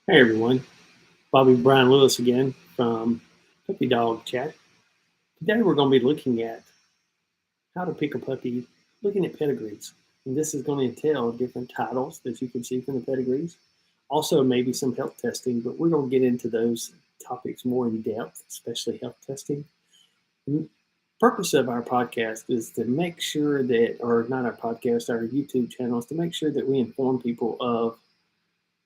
Hey everyone, Bobby Brian Lewis again from Puppy Dog Chat. Today we're going to be looking at how to pick a puppy, looking at pedigrees. And this is going to entail different titles that you can see from the pedigrees. Also, maybe some health testing, but we're going to get into those topics more in depth, especially health testing. The purpose of our podcast is to make sure that, or not our podcast, our YouTube channel, is to make sure that we inform people of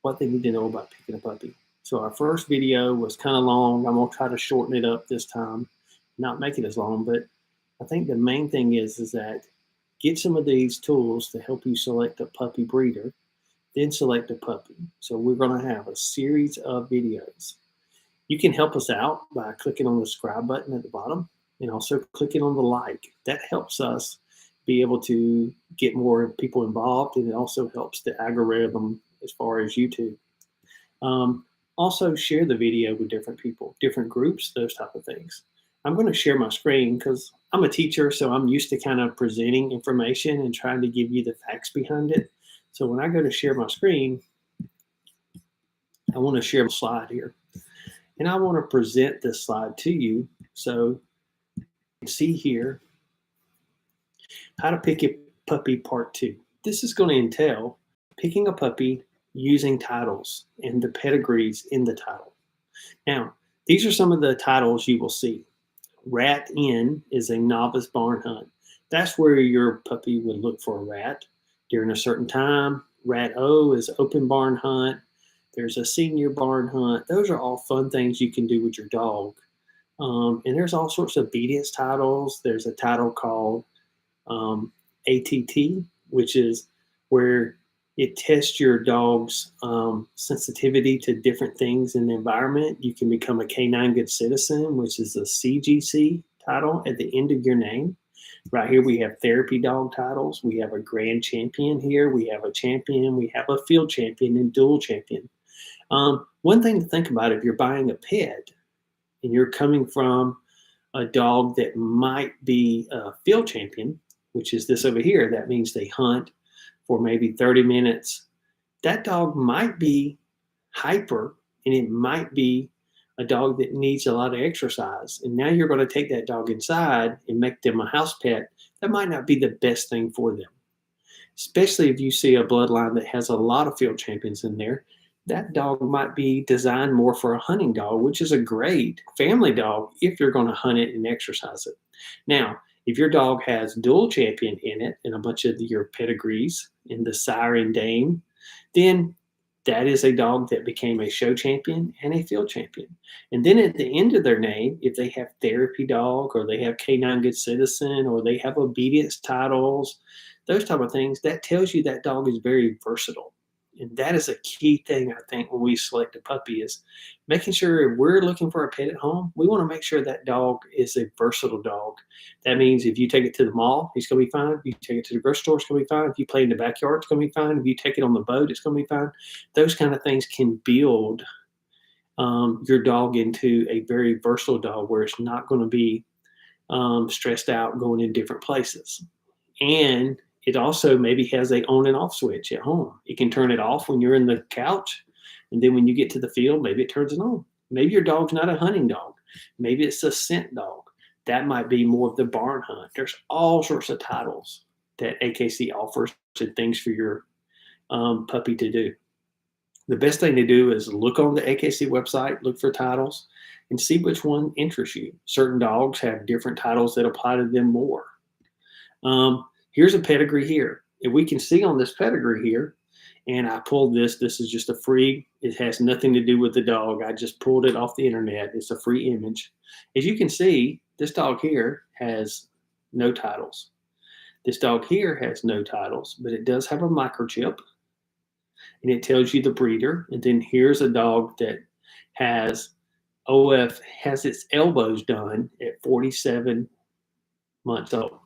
what they need to know about picking a puppy. So our first video was kind of long. I'm going to try to shorten it up this time, not make it as long, but I think the main thing is that get some of these tools to help you select a puppy breeder, then select a puppy. So we're going to have a series of videos. You can help us out by clicking on the subscribe button at the bottom and also clicking on the like. That helps us be able to get more people involved, and it also helps the algorithm as far as YouTube. Also share the video with different people, different groups, those type of things. I'm going to share my screen because I'm a teacher, so I'm used to kind of presenting information and trying to give you the facts behind it. So when I go to share my screen, I want to share a slide here. And I want to present this slide to you. So you can see here how to pick a puppy part 2. This is going to entail picking a puppy using titles and the pedigrees in the title. Now, these are some of the titles you will see. Rat N is a novice barn hunt. That's where your puppy would look for a rat during a certain time. Rat O is open barn hunt. There's a senior barn hunt. Those are all fun things you can do with your dog. And there's all sorts of obedience titles. There's a title called ATT, which is where it tests your dog's sensitivity to different things in the environment. You can become a Canine Good Citizen, which is a CGC title at the end of your name. Right here, we have therapy dog titles. We have a grand champion here. We have a champion. We have a field champion and dual champion. One thing to think about if you're buying a pet and you're coming from a dog that might be a field champion, which is this over here, that means they hunt for maybe 30 minutes. That dog might be hyper, and it might be a dog that needs a lot of exercise. And now you're going to take that dog inside and make them a house pet. That might not be the best thing for them, especially if you see a bloodline that has a lot of field champions in there. That dog might be designed more for a hunting dog, which is a great family dog if you're going to hunt it and exercise it. Now, if your dog has dual champion in it and a bunch of your pedigrees in the sire and dame, then that is a dog that became a show champion and a field champion. And then at the end of their name, if they have therapy dog or they have Canine Good Citizen or they have obedience titles, those type of things, that tells you that dog is very versatile. And that is a key thing, I think, when we select a puppy is making sure if we're looking for a pet at home, we want to make sure that dog is a versatile dog. That means if you take it to the mall, he's going to be fine. If you take it to the grocery store, it's going to be fine. If you play in the backyard, it's going to be fine. If you take it on the boat, it's going to be fine. Those kind of things can build your dog into a very versatile dog where it's not going to be stressed out going in different places. And it also maybe has a on and off switch at home. You can turn it off when you're in the couch, and then when you get to the field, maybe it turns it on. Maybe your dog's not a hunting dog. Maybe it's a scent dog. That might be more of the barn hunt. There's all sorts of titles that AKC offers and things for your puppy to do. The best thing to do is look on the AKC website, look for titles, and see which one interests you. Certain dogs have different titles that apply to them more. Here's a pedigree here. If we can see on this pedigree here, and I pulled this is just a free, it has nothing to do with the dog. I just pulled it off the internet. It's a free image. As you can see, this dog here has no titles. This dog here has no titles, but it does have a microchip, and it tells you the breeder. And then here's a dog that has OF, has its elbows done at 47 months old.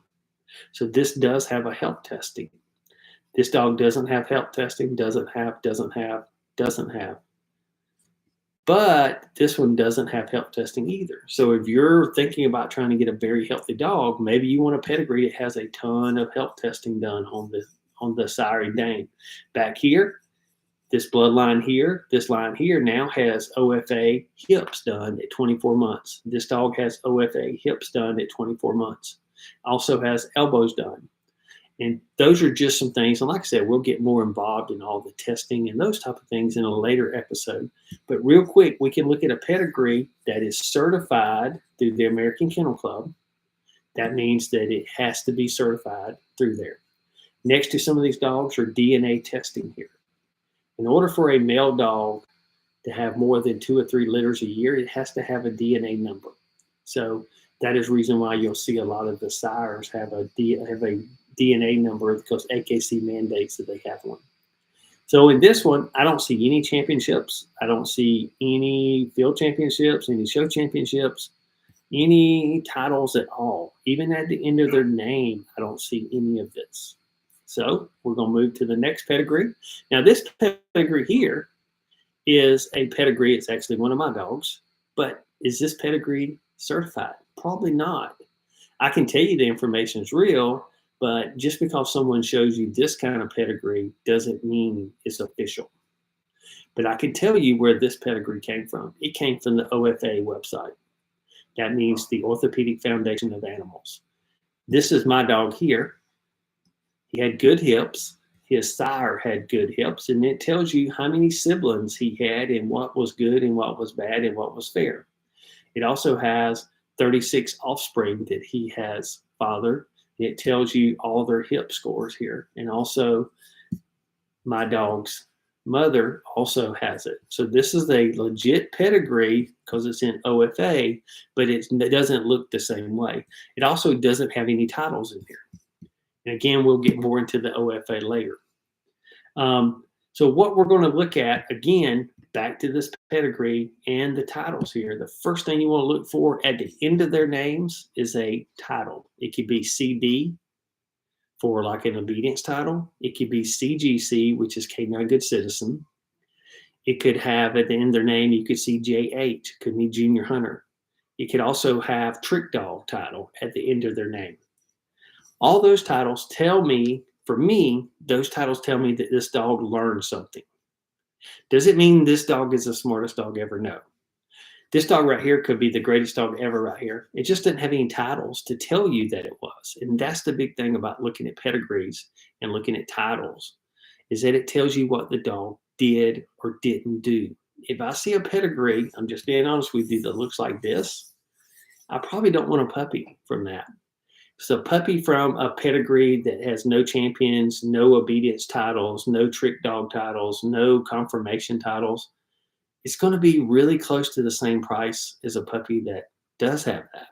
So this does have a health testing. This dog doesn't have health testing, doesn't have. But this one doesn't have health testing either. So if you're thinking about trying to get a very healthy dog, maybe you want a pedigree that has a ton of health testing done on the sire and dame. Back here, This bloodline here, this line here now has OFA hips done at 24 months. This dog has OFA hips done at 24 months. Also has elbows done. And those are just some things. And like I said, we'll get more involved in all the testing and those type of things in a later episode. But real quick, we can look at a pedigree that is certified through the American Kennel Club. That means that it has to be certified through there. Next to some of these dogs are DNA testing here. In order for a male dog to have more than 2 or 3 litters a year, it has to have a DNA number. So that is the reason why you'll see a lot of the sires have a DNA number, because AKC mandates that they have one. So in this one, I don't see any championships. I don't see any field championships, any show championships, any titles at all. Even at the end of their name, I don't see any of this. So we're going to move to the next pedigree. Now, this pedigree here is a pedigree. It's actually one of my dogs. But is this pedigree certified? Probably not. I can tell you the information is real, but just because someone shows you this kind of pedigree doesn't mean it's official. But I can tell you where this pedigree came from. It came from the OFA website. That means the Orthopedic Foundation of Animals. This is my dog here. He had good hips. His sire had good hips, and it tells you how many siblings he had and what was good and what was bad and what was fair. It also has 36 offspring that he has fathered. It tells you all their hip scores here. And also my dog's mother also has it. So this is a legit pedigree because it's in OFA, but it doesn't look the same way. It also doesn't have any titles in here. And again, we'll get more into the OFA later. So what we're going to look at, again, back to this pedigree and the titles here, the first thing you want to look for at the end of their names is a title. It could be CB for like an obedience title. It could be CGC, which is Canine Good Citizen. It could have at the end of their name, you could see JH, could be Junior Hunter. It could also have Trick Dog title at the end of their name. All those titles tell me, for me, those titles tell me that this dog learned something. Does it mean this dog is the smartest dog ever? No. This dog right here could be the greatest dog ever right here. It just didn't have any titles to tell you that it was. And that's the big thing about looking at pedigrees and looking at titles, is that it tells you what the dog did or didn't do. If I see a pedigree, I'm just being honest with you, that looks like this, I probably don't want a puppy from that. So a puppy from a pedigree that has no champions, no obedience titles, no trick dog titles, no confirmation titles, it's going to be really close to the same price as a puppy that does have that.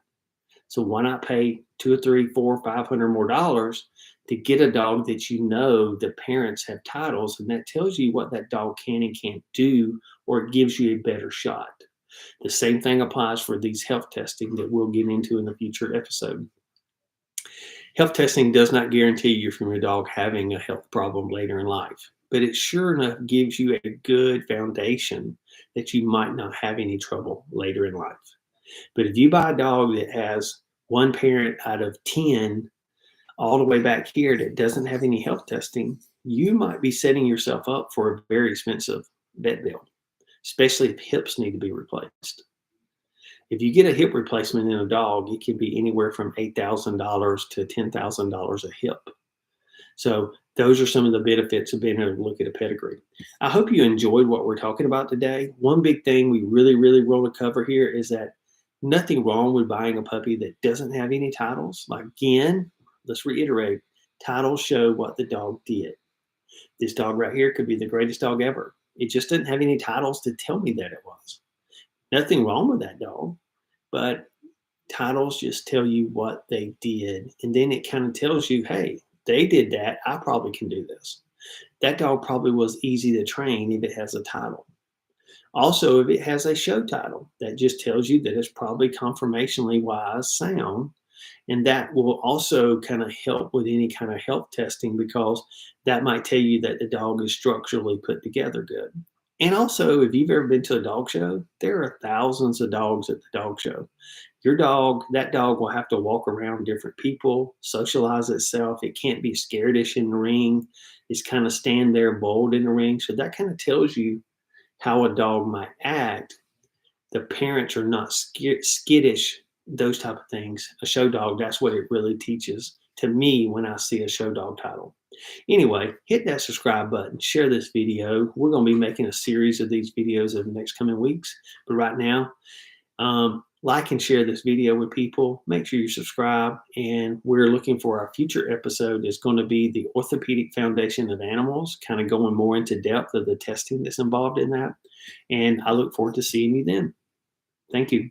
So why not pay $200 or $300, $400, $500 more dollars to get a dog that you know the parents have titles, and that tells you what that dog can and can't do, or it gives you a better shot. The same thing applies for these health testing that we'll get into in a future episode. Health testing does not guarantee you from your dog having a health problem later in life, but it sure enough gives you a good foundation that you might not have any trouble later in life. But if you buy a dog that has one parent out of 10 all the way back here that doesn't have any health testing, you might be setting yourself up for a very expensive vet bill, especially if hips need to be replaced. If you get a hip replacement in a dog, it can be anywhere from $8,000 to $10,000 a hip. So those are some of the benefits of being able to look at a pedigree. I hope you enjoyed what we're talking about today. One big thing we really want to cover here is that nothing wrong with buying a puppy that doesn't have any titles. Like, again, let's reiterate, titles show what the dog did. This dog right here could be the greatest dog ever. It just didn't have any titles to tell me that it was. Nothing wrong with that dog, but titles just tell you what they did. And then it kind of tells you, hey, they did that. I probably can do this. That dog probably was easy to train if it has a title. Also, if it has a show title, that just tells you that it's probably conformationally wise sound. And that will also kind of help with any kind of health testing, because that might tell you that the dog is structurally put together good. And also, if you've ever been to a dog show, there are thousands of dogs at the dog show. Your dog, that dog will have to walk around different people, socialize itself. It can't be scaredish in the ring. is kind of stand there bold in the ring. So that kind of tells you how a dog might act. The parents are not skittish, those type of things. A show dog, that's what it really teaches to me when I see a show dog title. Anyway, hit that subscribe button, share this video. We're going to be making a series of these videos over the next coming weeks. But right now, like and share this video with people. Make sure you subscribe. And we're looking for our future episode is going to be the Orthopedic Foundation of Animals, kind of going more into depth of the testing that's involved in that. And I look forward to seeing you then. Thank you.